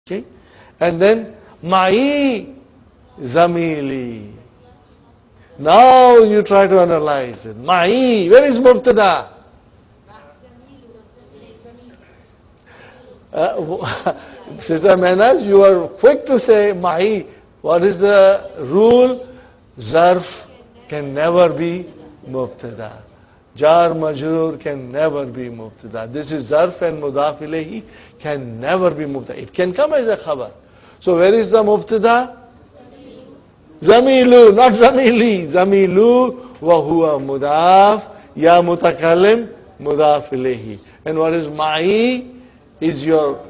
Okay? And then, ma'i zamili. Now you try to analyze it. Ma'i, where is mubtada? Sister Mehnaz, you are quick to say ma'i. What is the rule? Zarf can never be mubtada. Jar majroor can never be mubtada. This is zarf and mudaf ilayhi can never be mubtada. It can come as a khabar. So where is the mubtada? Zamilu, not zamili. Zamilu wa huwa mudaf ya mutakallim mudaf ilayhi. And what is ma'i? Is your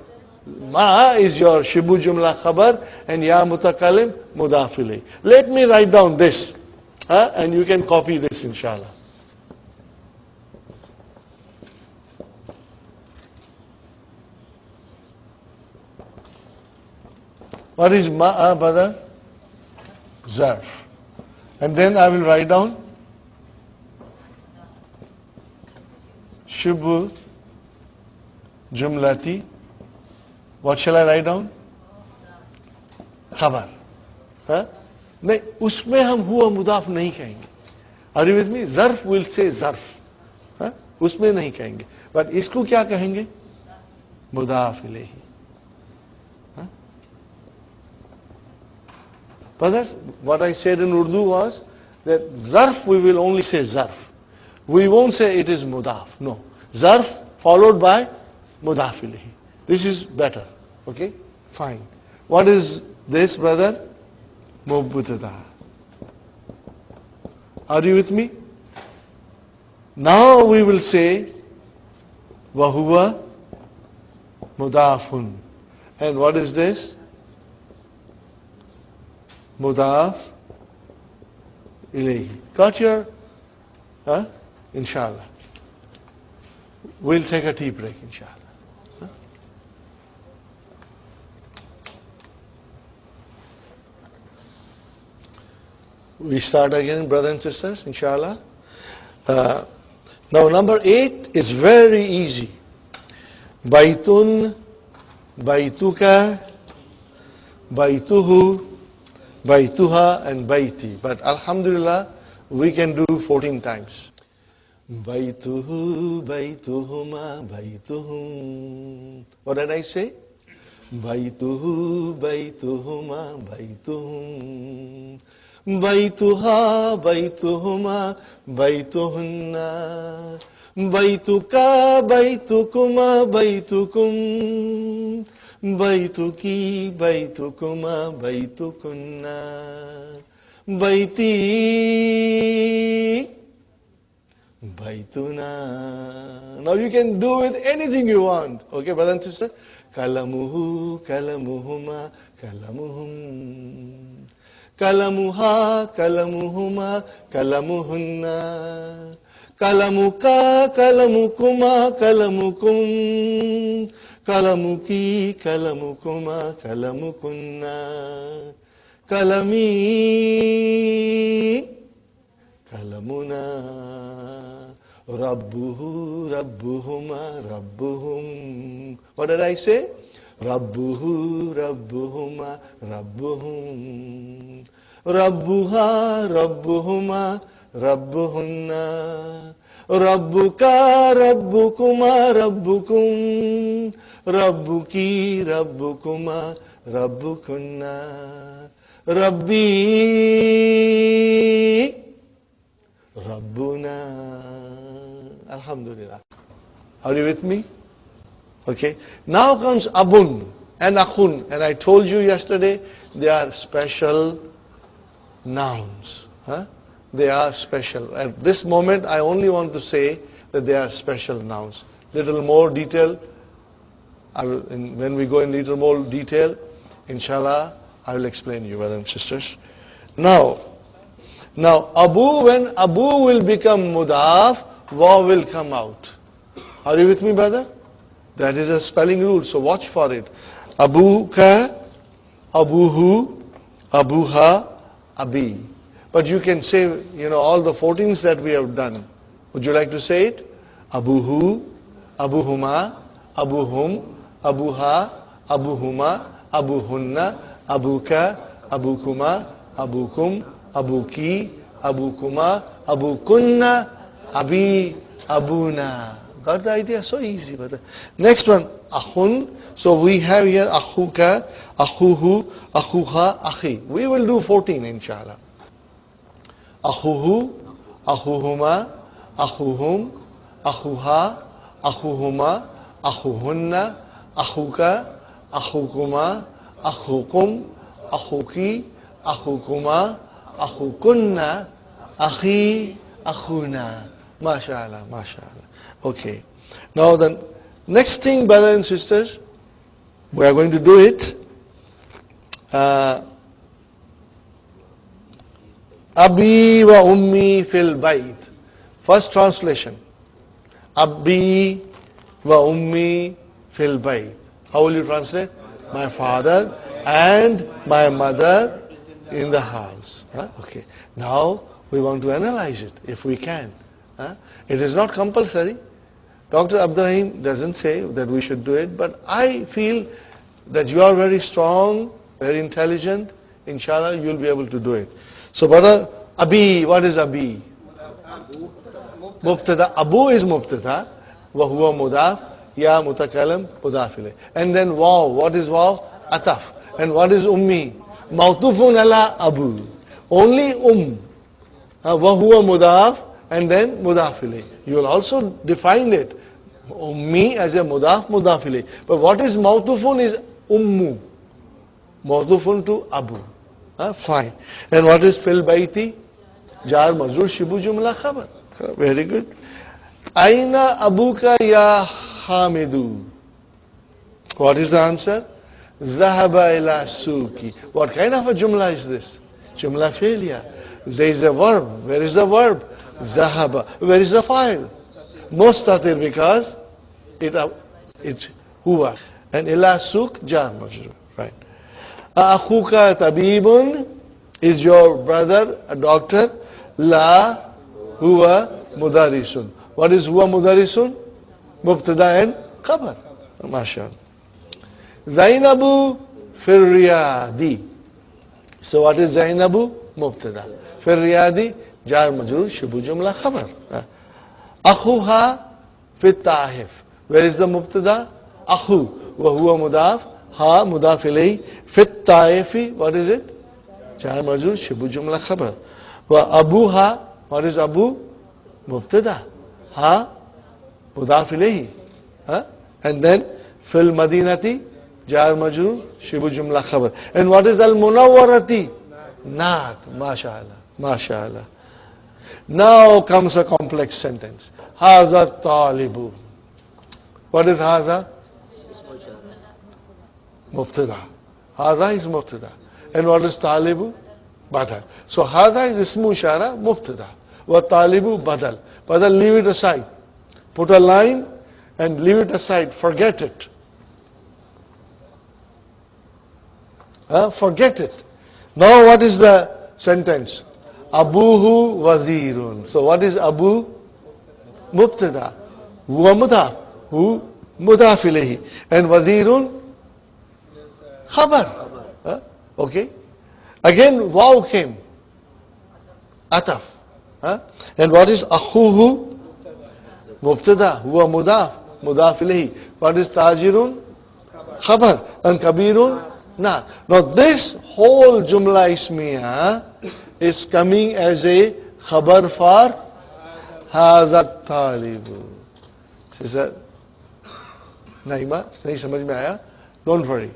ma is your shibu jumla khabar and ya mutakallim mudaf ilayhi. Let me write down this, and you can copy this inshallah. What is ma, brother? Zarf. And then I will write down shibu jumlati. What shall I write down? Khabar. नहीं, उसमें हम हुआ मुदाफ नहीं कहेंगे. Are you with me? Zarf will say zarf. उसमें नहीं कहेंगे. But इसको क्या कहेंगे? मुदाफ इलेही. Brothers, what I said in Urdu was that zarf we will only say zarf. We won't say it is mudaf. No. Zarf followed by mudaf ilayhi. This is better. Okay? Fine. What is this, brother? Mubtada. Are you with me? Now we will say wahuwa mudafun. And what is this? Mudaf ilayhi. Got your? Inshallah. We'll take a tea break, inshallah. We start again, brothers and sisters, inshallah. Now, number 8 is very easy. Baitun, baituka, baituhu, baituha, and baiti. But alhamdulillah, we can do 14 times. Baituhu, baituhuma, baituhum. What did I say? Baituhu, baituhuma, baituhum. Baituha, baituhuma, baituhunna. Baituka, baitukuma, baitukum. Baituki, baitukuma, baitukunna. Baiti, baituna. Now you can do with anything you want. Okay, brother and sister? Kalamuhu, kalamuhuma, kalamuhum. Kalamuha, kalamuhuma, kalamuhunna. Kalamuka, kalamukuma, kalamukum. Kalamuki, kalamukuma, kalamukunna. Kalami, kalamuna. Rabbuhu, rabbuhuma, rabbuhum. What did I say? Rabbuhu, rabbuhuma, rabbuhum. Rabbuha, rabbuhuma, rabbuhunna. Rabbuka, rabbukuma, rabbukum. Rabbuki, rabbukuma, rabbukunna. Rabbi, rabbuna. Alhamdulillah. Are you with me? Okay. Now comes abun and akhun. And I told you yesterday, they are special nouns. They are special. At this moment, I only want to say that they are special nouns. Little more detail, when we go in little more detail, inshallah, I will explain to you, brothers and sisters. Now, abu, when abu will become mudaf, waw will come out. Are you with me, brother? That is a spelling rule, so watch for it. Abuka, abuhu, abuha, abi. But you can say, all the 14s that we have done. Would you like to say it? Abuhu, abuhuma, abuhum, abuha, abuhuma, abuhunna, abuka, abukuma, abukum, abuki, abukuma, abukunna, abi, abuna. Got the idea? So easy. But next one, akhun. So we have here akhuka, akhuhu, akhuha, akhi. We will do 14 inshallah. Akhuhu, akhuhuma, akhuhum, akhuha, akhuhuma, akhuhunna, akhuka, akhukuma, akhukum, akhuki, akhukuma, akhukunna, akhi, akhuna. MashaAllah, MashaAllah. Okay. Now the next thing, brothers and sisters, we are going to do it. Abi wa ummi fil bayt. First translation. Abi wa ummi fil bayt. How will you translate? My father and my mother in the house. Okay. Now we want to analyze it if we can. It is not compulsory. Dr. Abdurrahim doesn't say that we should do it, but I feel that you are very strong, very intelligent. Inshallah, you'll be able to do it. So, brother, Abi, what is Abi? Mubtada. Abu is Mubtada. Wa huwa mudaf. Ya mutakalam mudaf ilayh. And then waw. What is waw? Ataf. And what is ummi? Mawtufun ala abu. Only Wa huwa mudaf. And then mudaf ilayh. You will also define it. Ummi as a mudaf, mudaf ilayh. But what is mawtufun is ummu. Mawtufun to abu. Fine. And what is fil bayti? Jar majrur shibu jumla khabar. Very good. Aina abuka ya hamidu. What is the answer? Zahaba ila suki. What kind of a jumla is this? Jumla failure. There is a verb. Where is the verb? Zahaba. Where is the file? Mustatir, because it's huwa. And ila suk jar majrur. Right. Akhuka tabibun. Is your brother a doctor? La huwa mudarisun. What is huwa mudarisun? Mubtada and khabar. MashaAllah. Zainabu firriyadi. So what is Zainabu? Mubtada. Firriyadi jar majrur shibu jumla khabar. Akhuha fit ta'if. Where is the mubtada? Akhu. Wa huwa mudaf. Ha mudaf ilayhi. Fit ta'ifi. What is it? Jar majrur shibu jumla khabar. Wa abuha. What is abu? Mubtada. Ha mudaf ilayhi. And then fil madinati jar majrur shibu jumla khabar. And what is al munawwarati? Naat. MashaAllah. MashaAllah. Now comes a complex sentence. Haza talibu. What is haza? Mubtada. Haza is mubtada. And what is talibu? Badal. So haza is ismu ishara, mubtada. Wa talibu badal. Badal, leave it aside. Put a line and leave it aside. Forget it. Forget it. Now what is the sentence? Abuhu wazirun. So what is abu? Mubtada. Huwa mudaf. Hu mudaf ilayhi. And wazirun? Khabar. Okay. Again waw came. Ataf. And what is akhuhu? Mubtada. Huwa mudaf. Mudaf ilayhi. What is tajirun? Khabar. And kabirun? Naat. Now this whole jumla ismiya is coming as a khabar for Haza talibu. She said, Naima, nahi samajh mein aaya? Don't worry.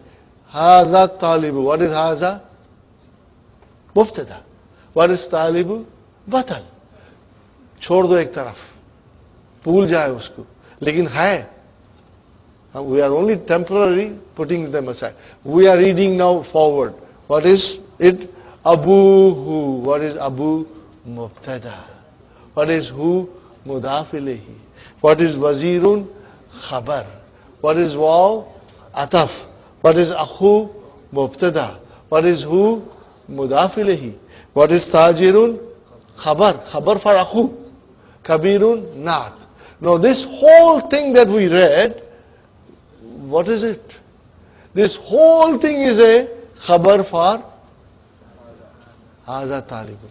Haza talibu. What is haza? Mubtada. What is talibu? Badal. छोड़ दो एक तरफ. भूल जाए उसको. लेकिन है. We are only temporarily putting them aside. We are reading now forward. What is it? Abuhu. What is abu? Mubtada. What is hu? Mudaf ilayhi. What is wazirun? Khabar. What is waw? Ataf. What is akhu? Mubtada. What is hu? Mudaf ilayhi. What is tajirun? Khabar. Khabar for akhu. Kabirun? Naat. Now this whole thing that we read, what is it? This whole thing is a khabar for Hada Talibun.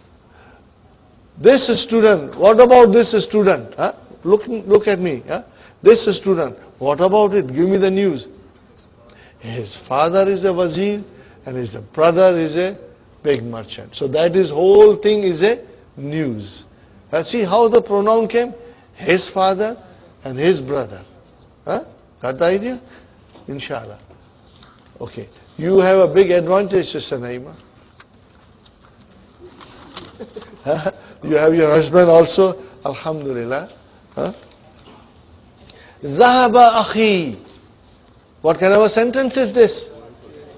This student, what about this student? Huh? Look at me. Huh? This student, what about it? Give me the news. His father is a wazir and his brother is a big merchant. So that is whole thing is a news. See how the pronoun came? His father and his brother. Huh? Got the idea? Inshallah. Okay. You have a big advantage, Sister Naima. You have your husband also. Alhamdulillah. Huh? Zahaba akhi. What kind of a sentence is this?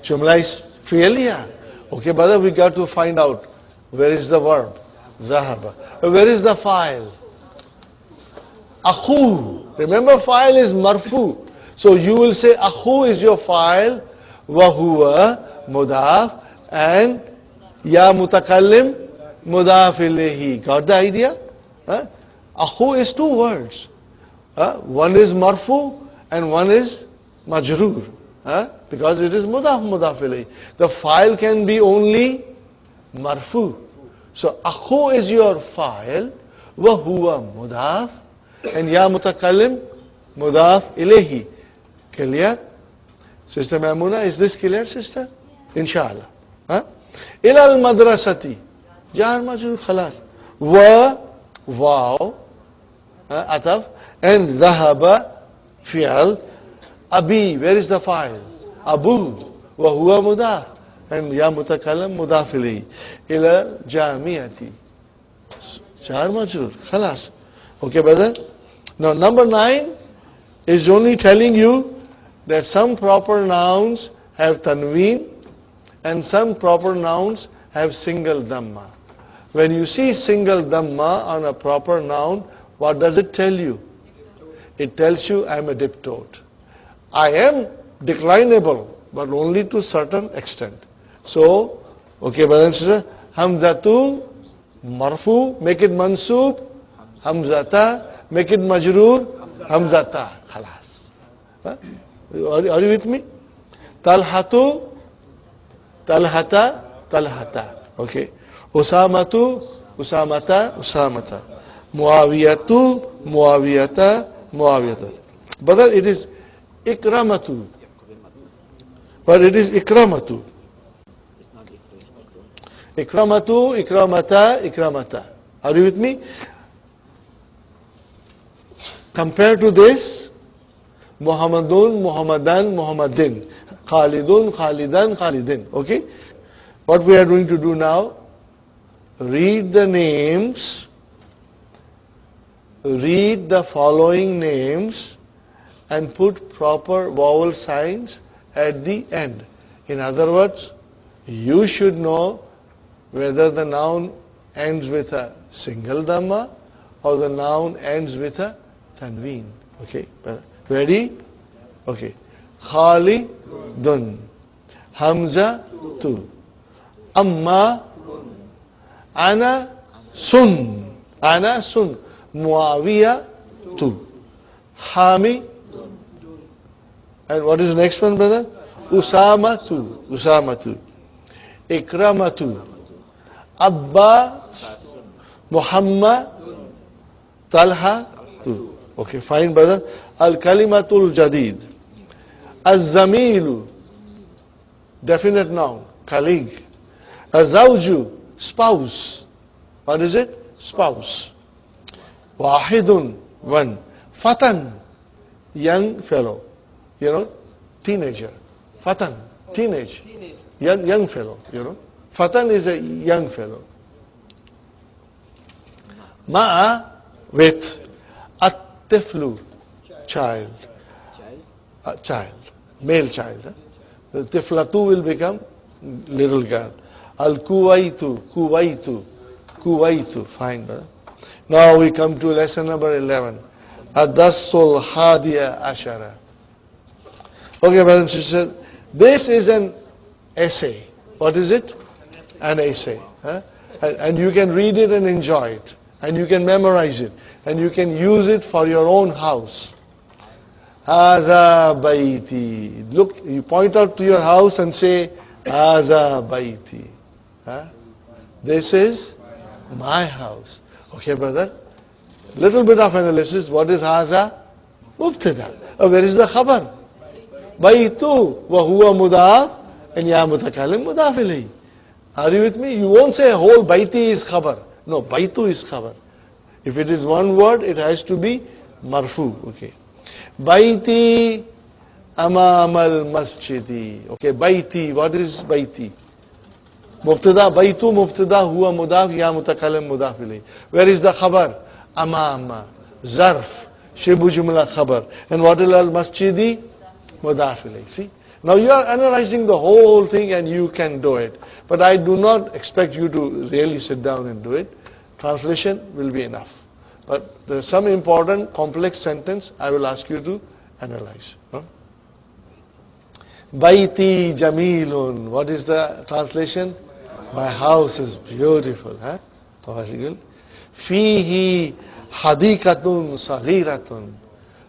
Jumla is fi'liya. Okay, brother, we got to find out where is the verb. Zahaba. Where is the file? Akhu. Remember, file is marfu. So you will say akhu is your file, wa huwa mudaf, and ya mutakallim mudaf ilayhi. Got the idea? Huh? Akhu is two words. One is marfu and one is majroor. Because it is mudaf ilayhi. The file can be only marfu. So akhu is your file, wa huwa mudaf, and ya mutakallim mudaf ilayhi. Clear? Sister Maimuna, is this clear, sister? Inshallah. Ila al-madrasati. Jar majrur khalas. Wa, wow, ataf, and zahaba, fi'al. Abi, where is the file? Abu, wa huwa mudaf, and ya mutakallam mudaf ilayhi. Ila jamiati. Jar majrur khalas. Okay, brother? Now, number 9 is only telling you that some proper nouns have tanween and some proper nouns have single dhamma. When you see single dhamma on a proper noun, what does it tell you? It tells you I am a diptote. I am declinable, but only to certain extent. So, okay, brother and sister, hamzatu, marfu, make it mansub, hamzata, make it majroor, hamzata, khalas. Are you with me? Talhatu, talhata, talhata. Okay. Usamatu, usamata, usamata. Muawiyatu, muawiyata, muawiyata. But it is ikramatu. But it is ikramatu. Ikramatu, ikramata, ikramata. Are you with me? Compared to this, Muhammadun, Muhammadan, Muhammadin. Khalidun, Khalidan, Khalidin. Okay? What we are going to do now, read the names, read the following names, and put proper vowel signs at the end. In other words, you should know whether the noun ends with a single dhamma or the noun ends with a tanween. Okay? Ready? Okay. Khalidun. Hamza tu. Amma. Ana sun. Ana sun. Muawiya tu. Hami. And what is the next one, brother? Usama tu. Usama tu. Ikrama tu. Abba. Muhammad. Talha tu. Okay, fine, brother. Al-kalimatul jadid. Az-zamilu, definite noun, colleague. Az-zawju, spouse. What is it? Spouse. Wahidun, one. Fatan, young fellow. You know, teenager. Fatan, teenage. Young fellow, you know. Fatan is a young fellow. Ma'a, with. Tiflu, child. Child. Male child. The tiflatu will become little girl. Al-kuwaitu, kuwaitu, kuwaitu. Fine, brother. Now we come to lesson number 11. Ad-dassul hadiya ashara. Okay, brothers and sisters. This is an essay. What is it? An essay. And you can read it and enjoy it. And you can memorize it. And you can use it for your own house. Haza baiti. Look, you point out to your house and say, Haza baiti. Huh? This is my house. Okay, brother? Little bit of analysis. What is haza? Mubtada. Where is the khabar? Baitu wa huwa mudaf and ya mutakalim mudaf ilayhi. Are you with me? You won't say whole baiti is khabar. No, baitu is khabar. If it is one word, it has to be marfu. Okay. Baiti amam al masjidi. Okay, baiti. What is baiti? Mubtada, baitu mubtada, huwa mudaf, ya mutakalim mudaf ilayhi. Where is the khabar? Amama, zarf, shibu jumla khabar. And what is al masjidi? Mudaf ilayhi. See? Now you are analyzing the whole thing and you can do it. But I do not expect you to really sit down and do it. Translation will be enough. But there's some important complex sentence I will ask you to analyze. Baiti jamilun. What is the translation? My house is beautiful. Huh? Possible. Fihi hadikatun saghiratun.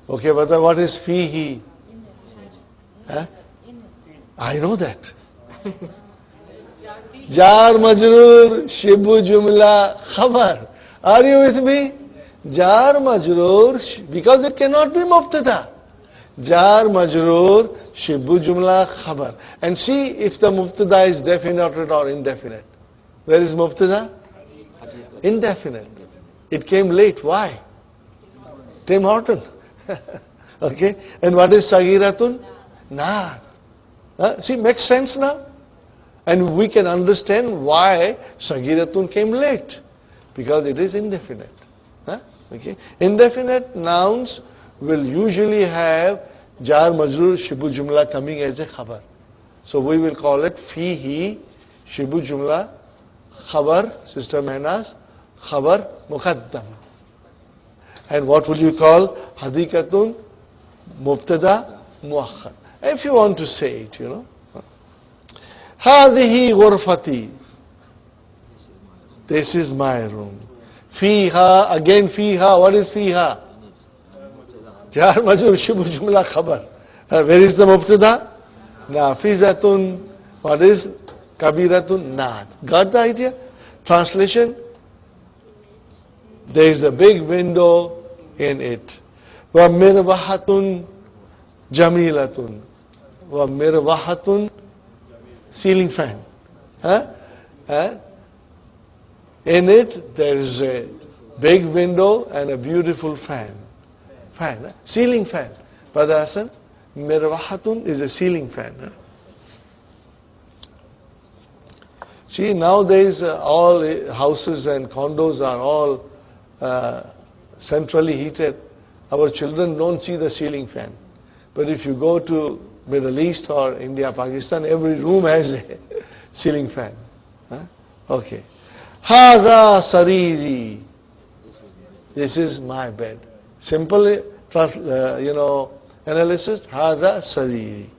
Okay, but what is fihi? Huh? I know that. Jar majroor shibu jumla khabar. Are you with me? Jar majroor, because it cannot be mubtada. Jar majroor shibu jumla khabar. And see if the mubtada is definite or indefinite. Where is mubtada? Indefinite. It came late. Why? Tim Horton. Okay. And what is sagiratun? Nah. See, makes sense now? And we can understand why sagiratun came late. Because it is indefinite. Okay. Indefinite nouns will usually have jar majroor shibu jumla coming as a khabar. So we will call it fihi shibu jumla khabar, Sister Mehnas, khabar muqaddam. And what will you call hadikatun mubtada muakhar. If you want to say it, you know. Hadihi ghurfati. This is my room. Fiha, again fiha. What is fiha? Jar majroor shibu jumla khabar. Where is the mubtada? Nafizatun. What is kabiratun? Naat. Got the idea? Translation? There is a big window in it. Wa mirwahatun jamilatun. Wa mirwahatun, ceiling fan. In it there is a big window and a beautiful fan. Ceiling fan. Brother Hassan, mirwahatun is a ceiling fan. See, nowadays all houses and condos are all centrally heated. Our children don't see the ceiling fan. But if you go to Middle East or India, Pakistan, every room has a ceiling fan. Okay. Haza sariri. This is my bed. Simple, analysis. Haza sariri.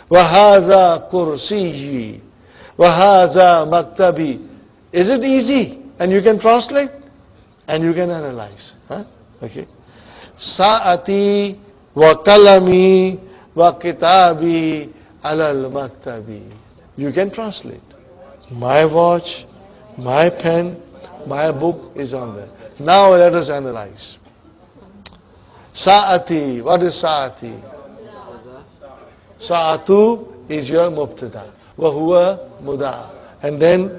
Wa haza kursiji. Wa haza maktabi. Is it easy? And you can translate and you can analyze. Okay. Sa'ati wa kalami wa kitabi alal maktabi. You can translate. My watch, my pen, my book is on there. Now let us analyze. Sa'ati. What is sa'ati? Sa'atu is your mubtada. Wa huwa mudaf. And then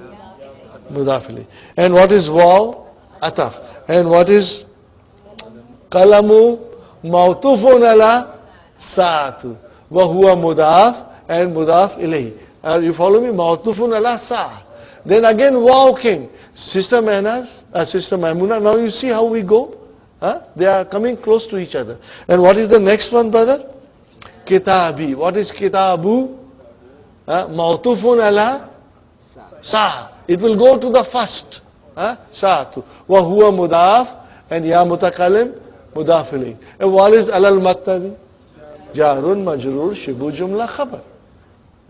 mudafili. And what is waw? Ataf. And what is Kalamu mawtufun ala sa'atu. Wa huwa mudaf and mudaf ilayhi. You follow me? Mawtufun ala sa'. Then again waw came. Sister Mehnas, Sister Maimuna, now you see how we go? They are coming close to each other. And what is the next one, brother? Kitabi. What is kitabu? Mawtufun ala sa'. It will go to the first. Sa'atu. Wa huwa mudaf and ya mutakalim mudaf ilayhi. And what is alal maktabi? Jarun majrur shibu jumla khabar.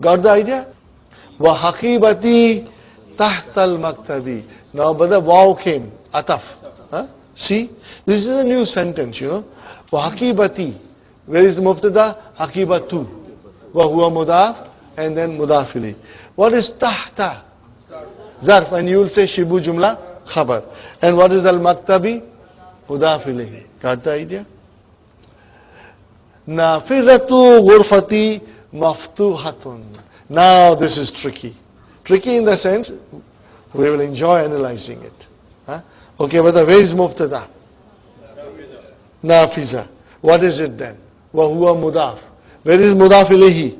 Got the idea? Wa haqibati tahtal maktabi. Now but the waw came. Ataf. See? This is a new sentence, you know. Wa haqibati. Where is the mubtada? Haqibatu. Wa huwa mudaf, and then mudaf ilayhi. What is tahta? Zarf. And you will say shibu jumla khabar. And what is al-maktabi? Mudaf ilayhi. Got the idea? Nafizatu ghurfati maftuhatun. Now this is tricky. Tricky in the sense, we will enjoy analyzing it. Huh? Okay, but where is mubtada? Nafiza. What is it then? Wa huwa mudaf. Where is mudaf ilayhi?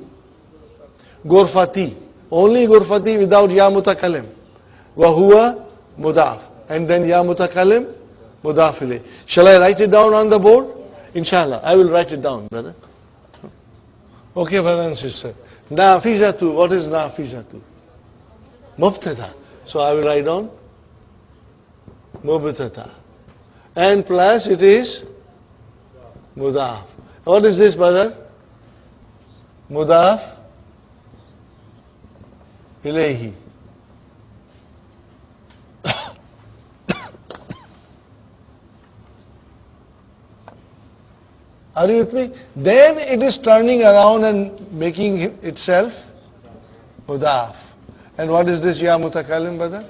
Ghurfati. Only ghurfati without ya mutakallim. Wa huwa mudaf. And then ya mutakallim, mudaf ilayhi. Shall I write it down on the board? Inshallah, I will write it down, brother. Okay, brother and sister. Nafizatu. What is nafizatu? Mubtada. So I will write down mubtada. And plus it is mudaf. What is this, brother? Mudaf ilayhi. Are you with me? Then it is turning around and making itself mudaf. And what is this ya mutakallim, brother?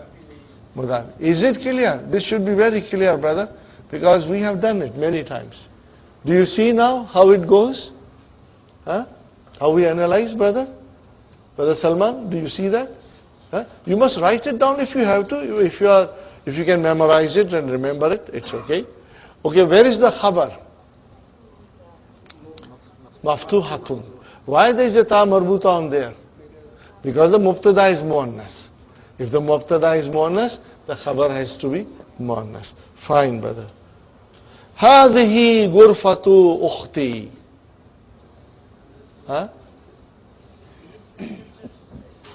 Mudaf. Is it clear? This should be very clear, brother, because we have done it many times. Do you see now how it goes? Huh? How we analyze, brother? Brother Salman, do you see that? Huh? You must write it down if you have to. If you can memorize it and remember it, it's okay. Okay, where is the khabar? Maftuhatun. Why there is a ta marbuta on there? Because the mubtada is muannas. If the mubtada is muannas, the khabar has to be muannas. Fine, brother. هذه غرفة أختي. Huh?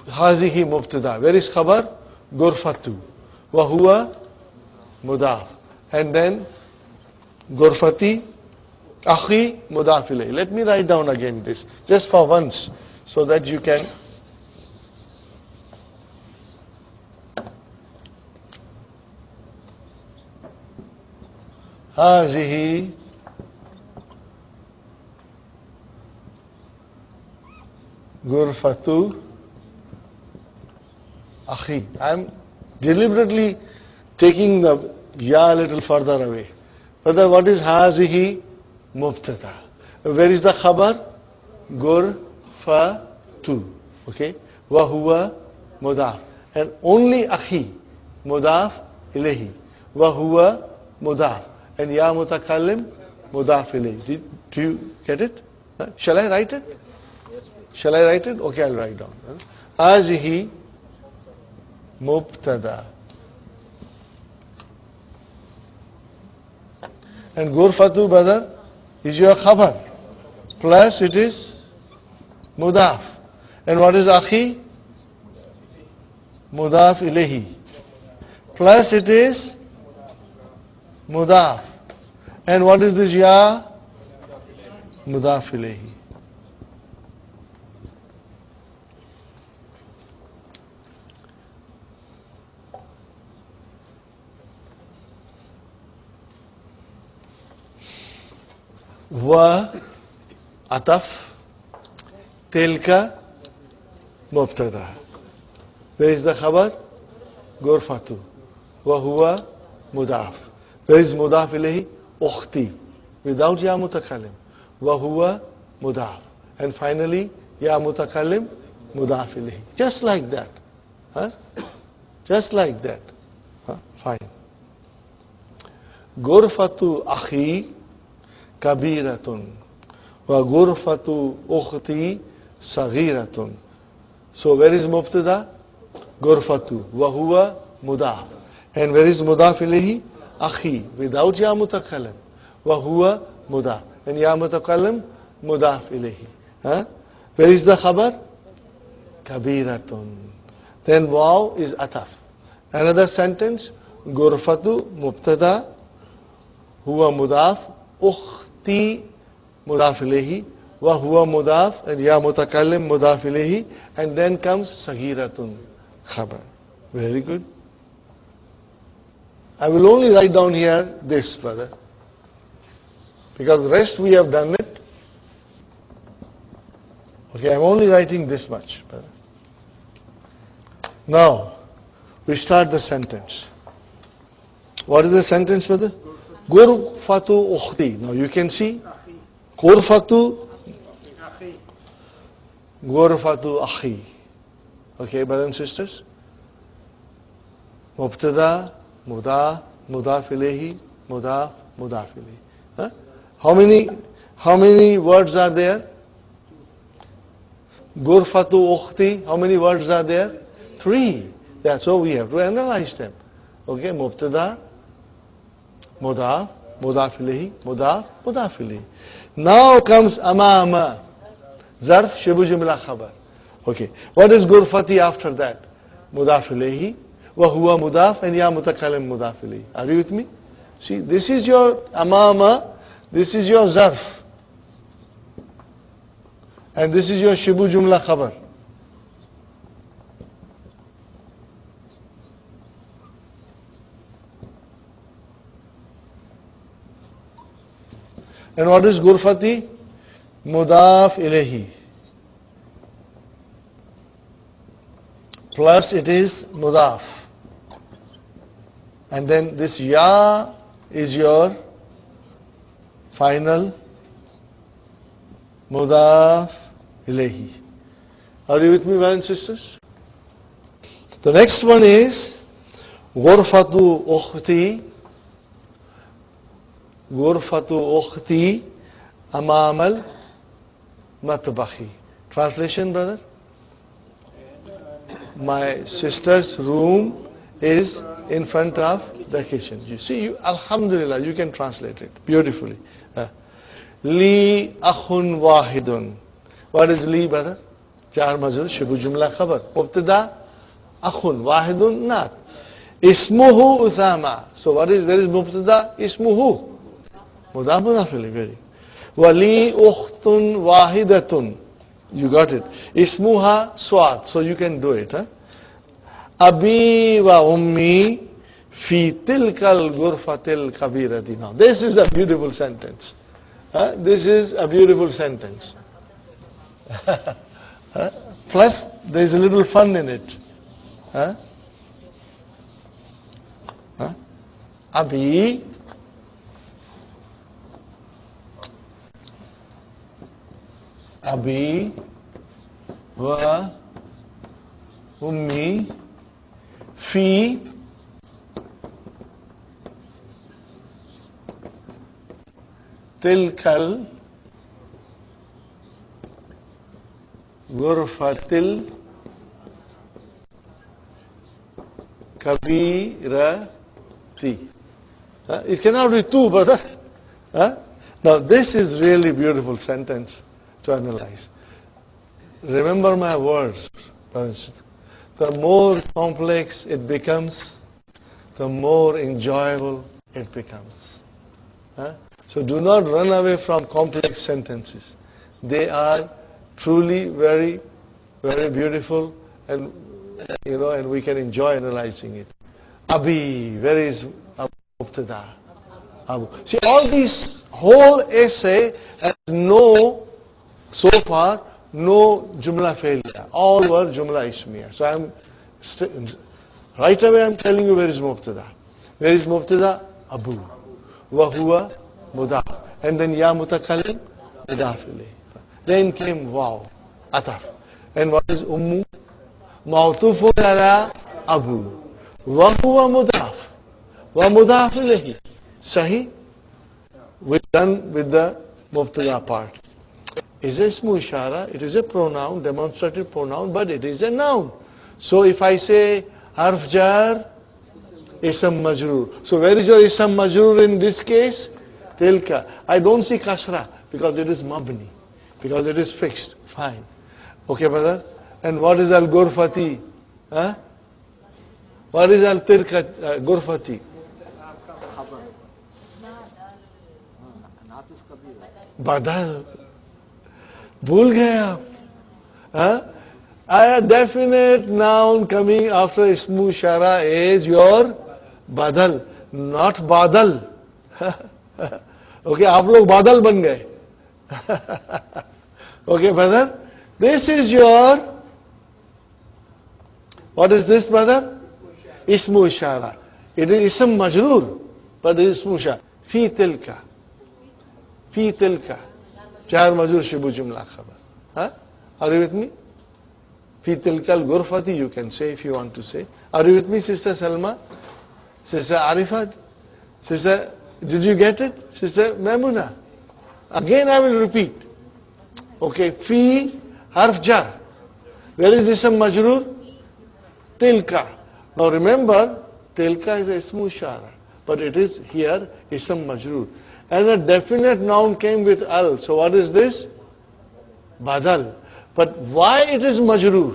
هذه مبتدا. Where is khabar? غرفة. وهو مضاف. And then غرفتي akhi mudaf ilayhi. Let me write down again this, just for once, so that you can. هذه غرفة akhi. I am deliberately taking the ya a little further away. Brother, what is هذه? Mubtada. Where is the khabar? Ghurfatu. Okay? Wa huwa mudaf. And only akhi. Mudaf ilayhi. Wa huwa mudaf. And ya mutakallim, mudaf ilayhi. Do you get it? Shall I write it? Yes, please. Shall I write it? Okay, I'll write down. Hazihi mubtada. And ghurfatu, brother, is your khabar. Plus it is mudaf. And what is akhi? Mudaf ilayhi. Plus it is mudaf. And what is this ya? Mudaf ilayhi. Wa ataf tilka mubtada. Where is the khabar? Ghurfatu. Wa huwa mudaf. Where is mudaf ilayhi? Ukhti. Without ya mutakallim. Wa huwa mudaf. And finally, ya mutakallim, mudaf ilayhi. Just like that. Huh? Just like that. Huh? Fine. Ghurfatu akhi kabiratun. Wa ghurfatu ukhti saghiratun. So where is mubtada? Ghurfatu. Wa huwa mudaf. And where is mudaf ilayhi? Akhi. Without ya mutakallim. Wa huwa mudaf. And ya mutakallim, mudaf ilayhi. Huh? Where is the khabar? Kabiratun. Then waw is ataf. Another sentence. Ghurfatu mubtada. Huwa mudaf. Ukhti mudaf ilayhi. Wa huwa mudaf. And ya mutakallim, mudaf ilayhi. And then comes saghiratun. Khabar. Very good. I will only write down here this, brother. Because the rest we have done it. Okay, I'm only writing this much. Now, we start the sentence. What is the sentence, brother? Ghurfatu ukhti. Now you can see. Ghurfatu akhi. Okay, brothers and sisters. Mubtada, mudaf, mudaf ilayhi, mudaf, mudaf ilayhi. Huh? How many words are there? Ghurfatu ukhti. How many words are there? 3. That's so we have to analyze them. Okay, mubtada, mudaf, mudaf ilayhi, mudaf, mudaf ilayhi. Now comes amama, zarf, shibu jumla, khabar. Okay, what is ghurfati after that? Mudaf ilayhi, wa huwa mudaf, and ya mutakallim mudaf ilayhi. Are you with me? See, this is your amama, this is your zarf, and this is your shibu jumla khabar. And what is ghurfati? Mudaf ilayhi. Plus it is mudaf. And then this ya is your final mudaf ilayhi. Are you with me, brothers and sisters? The next one is ghurfatu ukhti. Ghurfatu ukhti amamal matbakhi. Translation, brother? My sister's room is in front of the kitchen. You see, alhamdulillah, you can translate it beautifully. Li akhun wahidun. What is li, brother? Jar majrur, shibu jumla khabar. Mubtada, akhun, wahidun, not. Ismuhu Usama. So where is mubtada? Ismuhu. Mudaf mudaf ilayhi, very. Wali ukhtun wahidatun. You got it. Ismuha swat. So you can do it. Abi wa ummi fi tilkal ghurfatil kabirati. Now this is a beautiful sentence. This is a beautiful sentence. Plus there is a little fun in it. Abi Abi wa ummi fi tilkal ghurfatil kabirati. It cannot be two, brother. Now this is really beautiful sentence to analyze. Remember my words. The more complex it becomes, the more enjoyable it becomes. So do not run away from complex sentences. They are truly very, very beautiful, and and we can enjoy analyzing it. Abi, where is Mubtada? Abu. See, all these whole essay has so far, no jumla failure. All were jumla ismiya. So right away I'm telling you where is Mubtada. Where is Mubtada? Abu. Wa huwa mudaf. And then ya mutakallim, mudaf ilayhi. Then came wow, ataf. And what is ummu? Ma'tufun ala abu. Wa huwa mudaf. Wa mudaf ilayhi. Sahi? We're done with the Mubtada part. Is a ismu ishara, it is a pronoun, demonstrative pronoun, but it is a noun. So if I say harf jar, ism majroor. So where is your ism majroor in this case? Tilka. I don't see kasra because it is mabni, because it is fixed. Fine. Okay, brother? And what is al-ghurfati? What is al-tirka ghurfati? Badal. Bhul gaye aap. A definite noun coming after ismu shara is your badal, not badal. Okay, aap log badal ban gaye. Okay, brother? This is your, what is this, brother? Ismu ishara. It is ism majroor, but it is ismu ishara. Fi tilka. Fi tilka. Jar majroor shibu jumla khabar. Huh? Are you with me? Fi tilka al-ghurfati, you can say if you want to say. Are you with me, Sister Salma? Sister Arifat? Sister, did you get it? Sister Maimuna? Again I will repeat. Okay, fi harf jar. Where is ism majroor? Tilka. Now remember, tilka is a ismu ishara, but it is here ism majroor. And a definite noun came with al. So what is this? Badal. But why it is majroor?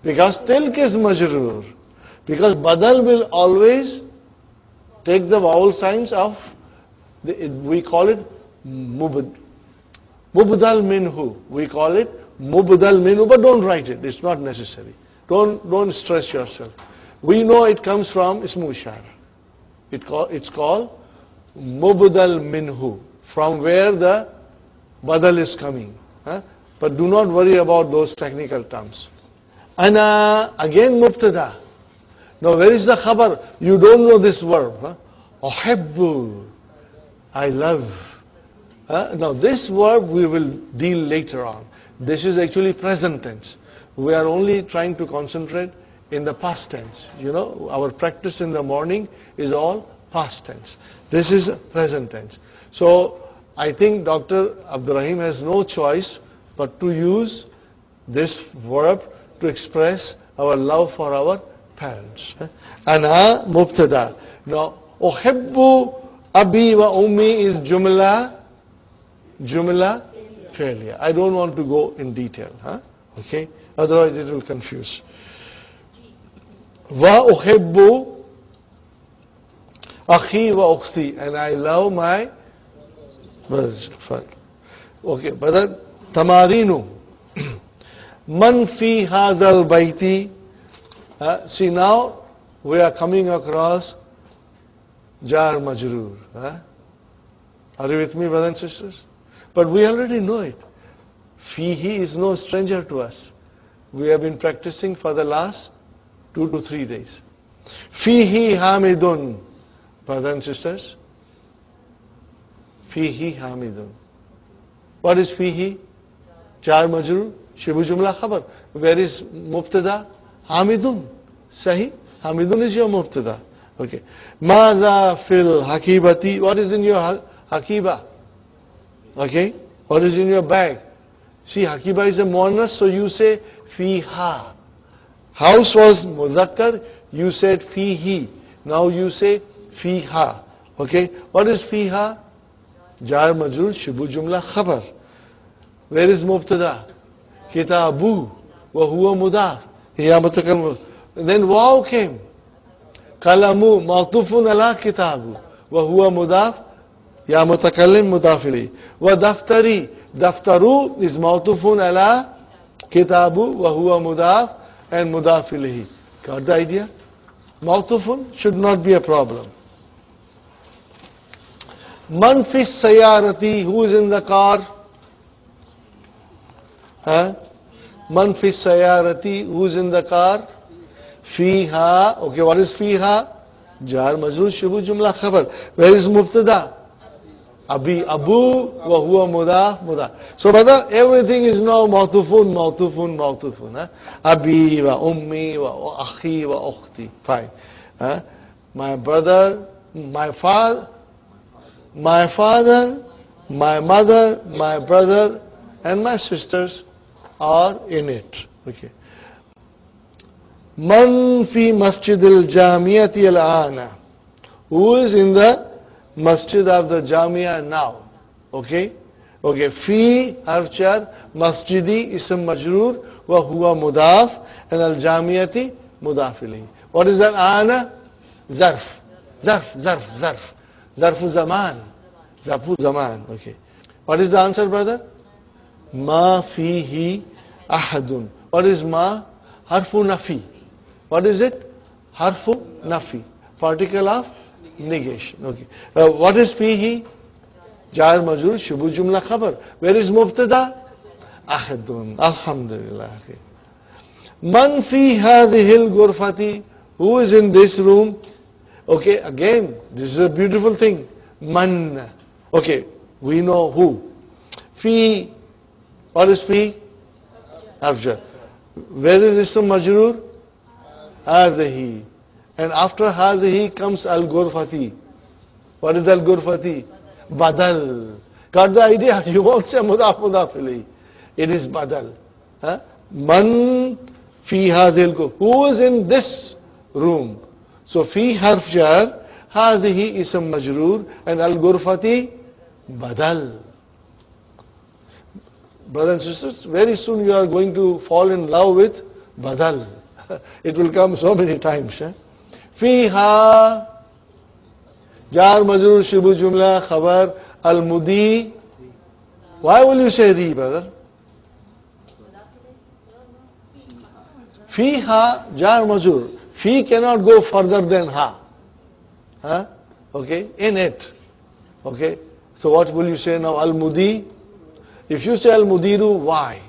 Because tilk is majroor. Because badal will always take the vowel signs of, we call it mubdal minhu. We call it mubdal minhu, but don't write it. It's not necessary. Don't stress yourself. We know it comes from ismu ishara. It's called mubdal minhu, from where the badal is coming. Huh? But do not worry about those technical terms. Ana, again mubtada. Now where is the khabar? You don't know this verb. Huh? Uhibbu, I love. Now this verb we will deal later on. This is actually present tense. We are only trying to concentrate in the past tense. You know, our practice in the morning is all past tense. This is present tense. So I think Dr. Abdurrahim has no choice but to use this verb to express our love for our parents. Ana mubtada. Now, uhibbu abi wa ummi is jumla failure. I don't want to go in detail. Okay? Otherwise it will confuse. Wa uhibbu akhi wa ukhti. And I love my brothers. Fine. Okay, brother. Tamarinu. Man fi hadal baiti. See, now we are coming across jar majroor. Are you with me, brothers and sisters? But we already know it. Fihi is no stranger to us. We have been practicing for the last 2 to 3 days. Fihi hamidun. Brothers and sisters. Fihi hamidun. What is fihi? Jar majroor, shibu jumla khabar. Where is mubtada? Hamidun. Sahi? Hamidun is your mubtada. Okay. Madha fil hakibati. What is in your hakiba? Okay. What is in your bag? See, hakiba is a muannas, so you say fiha. House was muzakkar, you said fihi. Now you say fiha. Okay. What is fiha? Jar majroor, shibu jumla khabar. Where is mubtada? Kitabu wa huwa mudaf. Ya mutakallim. Then waw came. Kalamu ma'tufun ala kitabu wa huwa mudaf. Ya mutakallim mudaf ilayhi. Wa daftari. Daftaru is ma'tufun ala kitabu wa huwa mudaf and mudaf ilayhi. Got the idea? Ma'tufun should not be a problem. Man fi sayarati. Who is in the car? Man fi sayarati, who's in the car? Fiha. Okay, what is fiha? Jar majroor shibu jumla khabar. Where is mubtada? Abi, abu, wa huwa mudaf. So brother, everything is now ma'tufun. Abi, wa ummi, wa akhi, wa ukhti. Fine. My brother, my father, my mother, my brother, and my sisters are in it. Okay. Man fi masjid al-jamiyati al-ana. Who is in the masjid of the jamia now? Okay. Okay. Fi harf jar, masjidi ism majroor wa huwa mudaf and al-jamiyati mudaf ilayhi. What is that? Ana? Zarf. Zarfu zaman. Okay. What is the answer, brother? Ma fihi ahadun. What is ma? Harfu nafi. What is it? Harfu nafi. Particle of negation. Okay. What is fihi? Jar majroor shibu jumla khabar. Where is mubtada? ahadun. Alhamdulillah. Man fi hadhil ghurfati. Who is in this room? Okay, again, this is a beautiful thing. Man. Okay, we know who. Fi. What is fi? Afjar. Where is ism majroor? Hadhihi. And after hadhihi comes al-ghurfati. What is al-ghurfati? Badal. Got the idea? You won't say mudaf ilayhi. It is badal. Huh? Man fi hadhil ghurfati. Who is in this room? So fi harf jar, hadhihi ism majroor, and al-ghurfati badal. Brothers and sisters, very soon you are going to fall in love with badal. It will come so many times. Fiha jar majroor shibu jumla khabar al-mudi. Why will you say ri, brother? Fiha jar majroor. Fi cannot go further than ha. Huh? Okay, in it. Okay, so what will you say now? Al-mudi. If you say al-mudiru, why?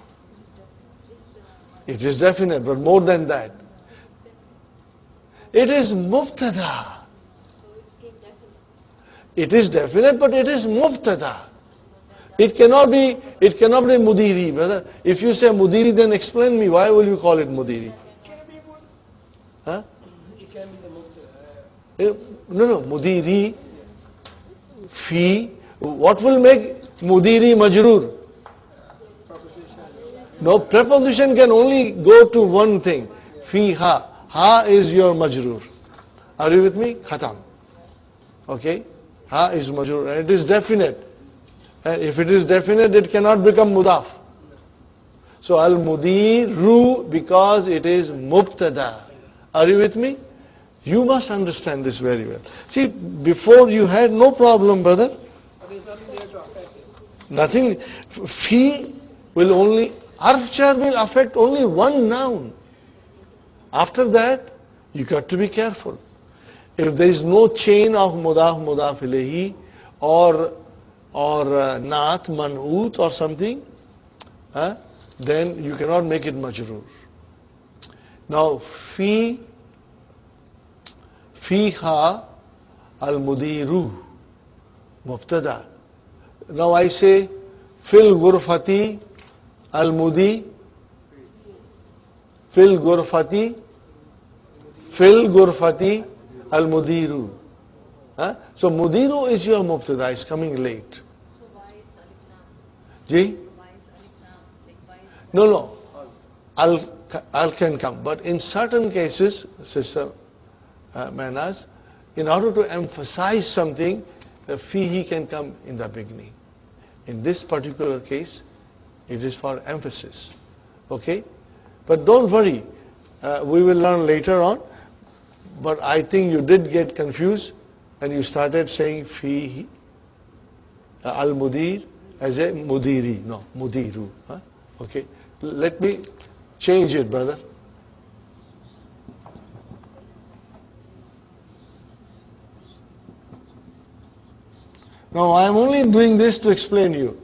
It is definite, but more than that. It is mubtada. It is definite, but it is mubtada. It cannot be mudiri, brother. If you say mudiri, then explain me, why will you call it mudiri? Huh? It can be the mubtada. No, mudiri, fi. What will make mudiri majroor? No, preposition can only go to one thing. Fi ha. Ha is your majroor. Are you with me? Khatam. Okay? Ha is majroor. And it is definite. And if it is definite, it cannot become mudaf. So al-mudiru, because it is mubtada. Are you with me? You must understand this very well. See, before you had no problem, brother. Nothing. Fi will only, harf jar will affect only one noun. After that, you got to be careful. If there is no chain of mudaf ilayhi or naat, man'ut or something, then you cannot make it majroor. Now, fiha al-mudiru, mubtada. Now I say, fil ghurfati al-mudi, fil ghurfati al-mudiru. So mudiru is your mubtada, is coming late. So why is alif lam? Ji? Why is alif lam? Like why is No. Al can come. But in certain cases, Sister Manas, in order to emphasize something, the fihi can come in the beginning. In this particular case, it is for emphasis. Okay? But don't worry. We will learn later on. But I think you did get confused and you started saying fihi, al-mudir as a mudiri. No, mudiru. Okay? Let me change it, brother. Now I am only doing this to explain you.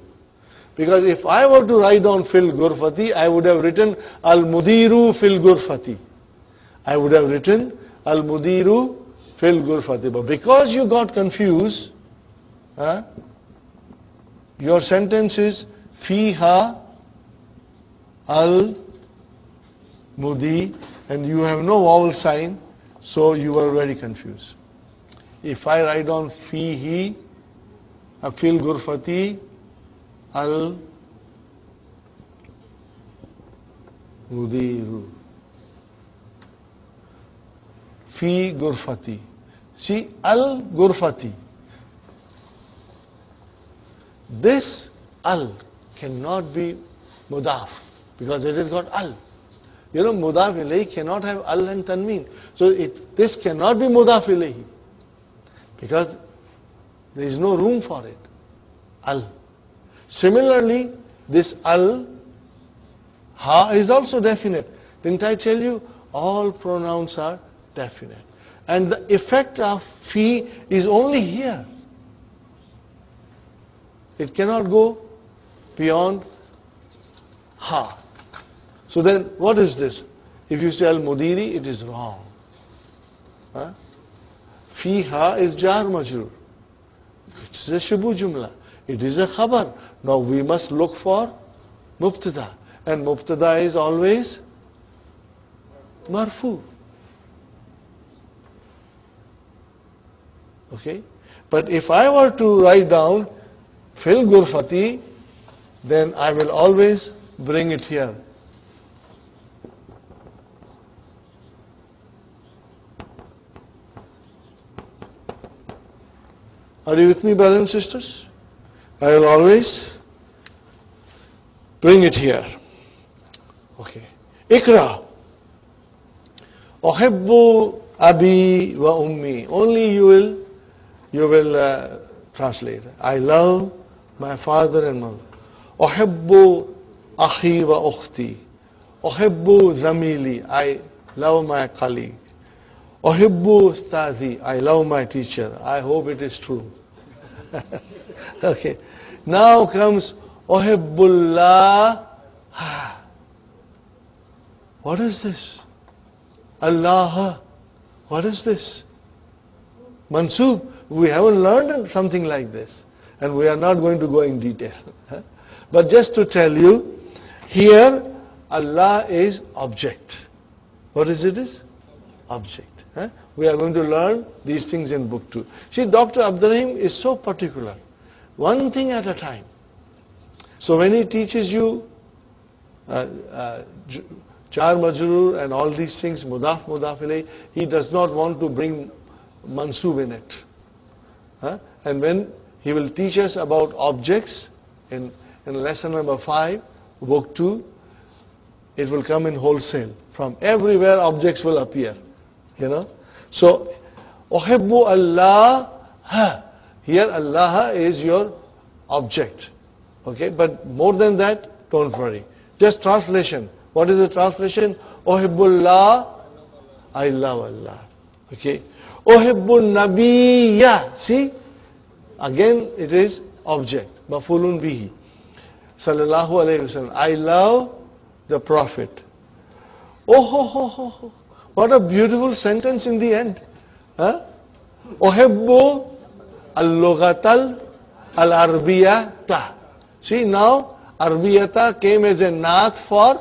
Because if I were to write down fil ghurfati, I would have written al-mudiru fil ghurfati. I would have written al-mudiru fil ghurfati. But because you got confused, your sentence is fiha al-mudi, and you have no vowel sign, so you are very confused. If I write down fihi fil ghurfati al-mudiru fi ghurfati. See, al-ghurfati. This al cannot be mudaf because it has got al. You know, mudaf ilayhi cannot have al and tanween. So this cannot be mudaf ilayhi because there is no room for it. Al. Similarly, this al, ha is also definite. Didn't I tell you? All pronouns are definite. And the effect of fi is only here. It cannot go beyond ha. So then, what is this? If you say al-mudiri, it is wrong. Huh? Fiha is jar majrur. It is a shubu jumla. It is a khabar. Now we must look for mubtada. And mubtada is always marfu. Okay? But if I were to write down fil gurfati, then I will always bring it here. Are you with me, brothers and sisters? I will always bring it here. Okay. Ikra. Uhibbu abi wa ummi. Only you will translate. I love my father and mother. Uhibbu akhi wa ukhti. Uhibbu zamili. I love my colleague. Uhibbu ustazi. I love my teacher. I hope it is true. Okay. Now comes Uhibbullah. What is this? Allah. What is this? Mansub. We haven't learned something like this. And we are not going to go in detail. But just to tell you, here Allah is object. What is it? Object. We are going to learn these things in book 2. See, Dr. Abdurrahim is so particular. One thing at a time. So when he teaches you jar majrur and all these things, mudaf, mudaf ilayh, he does not want to bring mansub in it. And when he will teach us about objects in lesson number 5, book 2, it will come in wholesale. From everywhere objects will appear. You know? So, Uhibbu Allah. Here Allah is your object. Okay? But more than that, don't worry. Just translation. What is the translation? Uhibbullah. I love Allah. Okay? Uhibbun Nabiyya. See? Again, it is object. Mafulun bihi. Sallallahu alayhi wasallam. I love the Prophet. Oh, ho, ho, ho, ho. What a beautiful sentence in the end. Uhibbu al-lughatal al-arbiyata. See now, arbiyata came as a naat for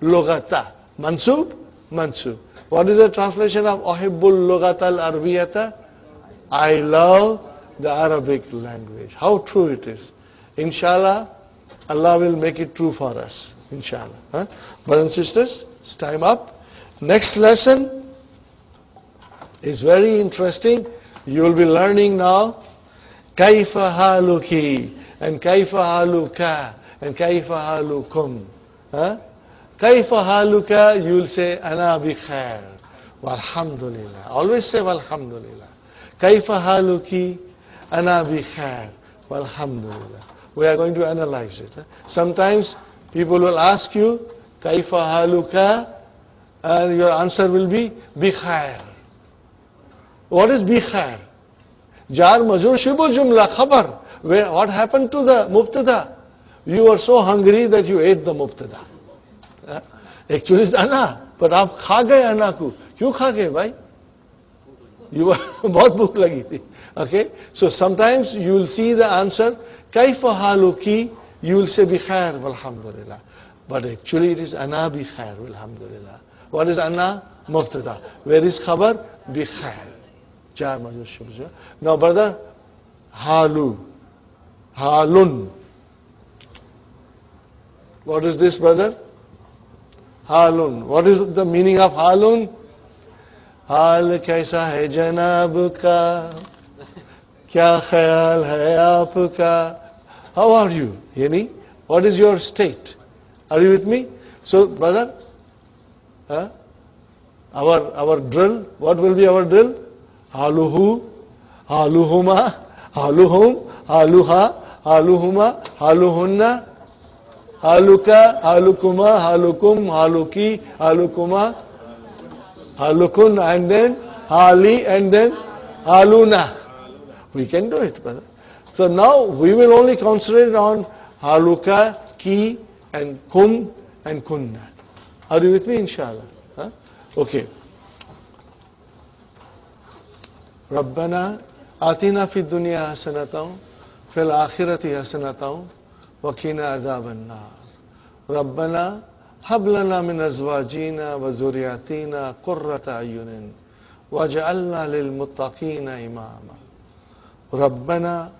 lughata. Mansub? Mansub. What is the translation of Uhibbul lughatal arbiyata? I love the Arabic language. How true it is. Inshallah, Allah will make it true for us. Inshallah. Brothers and sisters, it's time up. Next lesson is very interesting. You will be learning now Kaifa haluki and Kaifa haluka and Kaifa halukum. Kaifa haluka, you will say Ana bi khair. Walhamdulillah. Always say Walhamdulillah. Kaifa haluki, Ana bi khair. Walhamdulillah. We are going to analyze it. Sometimes people will ask you Kaifa haluka, and your answer will be khair. What is khair? Jar majrur shibu jumla khabar. What happened to the mubtada? You were so hungry that you ate the mubtada. Actually it's ana, but aap kha gaye ana ko. Kyun kha gaye bhai? You were bahut bhook lagi thi. Okay? So sometimes you will see the answer kaifa haluki, you will say khair walhamdulillah. But actually it is ana khair walhamdulillah. What is anna? Mubtada. Where is khabar? Bi khair. Jar majrur shibh. Now brother, halu. Halun. What is this, brother? Halun. What is the meaning of halun? Hal kaisa hai janab ka? Kya khayal hai aapka? How are you? Yani, what is your state? Are you with me? So brother, our drill, what will be our drill? Haluhu, haluhuma, haluhum, haluha, haluhuma, haluhunna, haluka, halukuma, halukum, haluki, halukuma, halukun, and then hali, and then haluna. We can do it, brother. So now we will only concentrate on haluka, ki, and kum and kunna. Are you with me, inshallah? Huh? Okay. ربنا آتنا في الدنيا حسنة في الآخرة حسنة وقنا عذاب النار ربنا هب لنا من أزواجنا وذرياتنا قرة أعين واجعلنا للمتقين إماما ربنا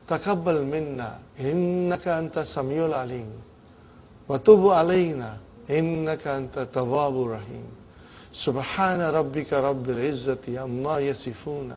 تقبل منا إنك أنت السميع العليم وتب علينا إنك أنت التواب الرحيم سبحان ربك رب العزة عما يصفون